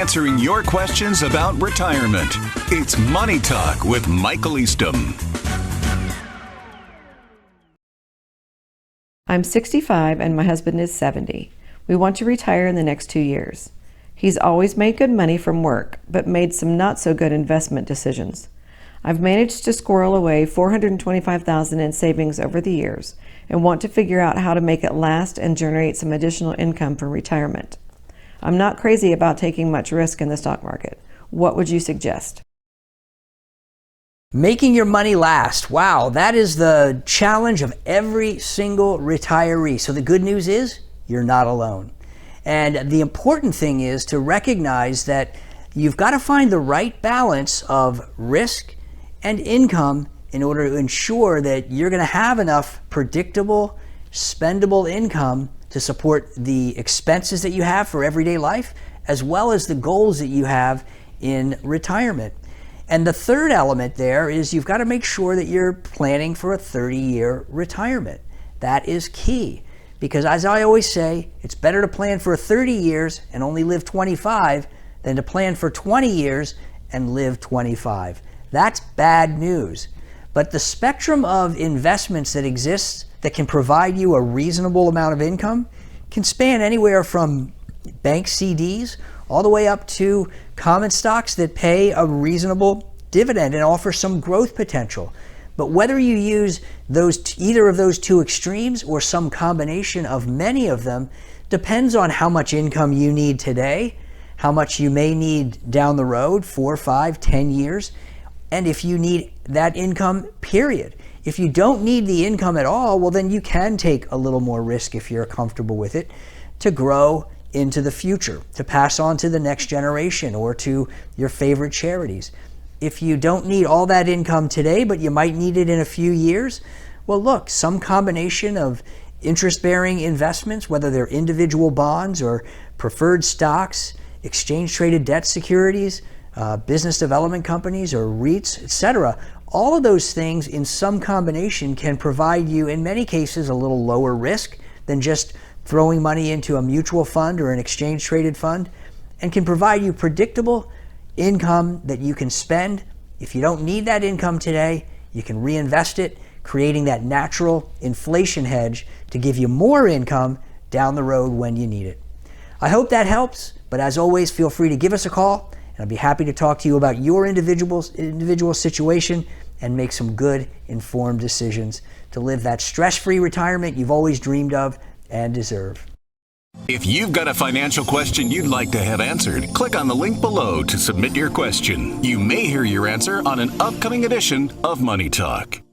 answering your questions about retirement. It's Money Talk with Michael Eastham. I'm 65 and my husband is 70. We want to retire in the next 2 years. He's always made good money from work, but made some not so good investment decisions. I've managed to squirrel away $425,000 in savings over the years and want to figure out how to make it last and generate some additional income for retirement. I'm not crazy about taking much risk in the stock market. What would you suggest? Making your money last. Wow, that is the challenge of every single retiree. So the good news is you're not alone. And the important thing is to recognize that you've got to find the right balance of risk and income in order to ensure that you're going to have enough predictable, spendable income to support the expenses that you have for everyday life, as well as the goals that you have in retirement. And the third element there is you've got to make sure that you're planning for a 30-year retirement. That is key, because as I always say, it's better to plan for 30 years and only live 25 than to plan for 20 years and live 25. That's bad news. But the spectrum of investments that exists that can provide you a reasonable amount of income can span anywhere from bank CDs all the way up to common stocks that pay a reasonable dividend and offer some growth potential. But whether you use either of those two extremes or some combination of many of them depends on how much income you need today, how much you may need down the road, 4, 5, 10 years, and if you need that income, period. If you don't need the income at all, well, then you can take a little more risk if you're comfortable with it to grow into the future, to pass on to the next generation or to your favorite charities. If you don't need all that income today, but you might need it in a few years, well, look, some combination of interest-bearing investments, whether they're individual bonds or preferred stocks, exchange-traded debt securities, business development companies or REITs, etc. All of those things in some combination can provide you, in many cases, a little lower risk than just throwing money into a mutual fund or an exchange-traded fund, and can provide you predictable income that you can spend. If you don't need that income today, you can reinvest it, creating that natural inflation hedge to give you more income down the road when you need it. I hope that helps, but as always, feel free to give us a call, and I'll be happy to talk to you about your individual situation and make some good, informed decisions to live that stress-free retirement you've always dreamed of and deserve. If you've got a financial question you'd like to have answered, click on the link below to submit your question. You may hear your answer on an upcoming edition of Money Talk.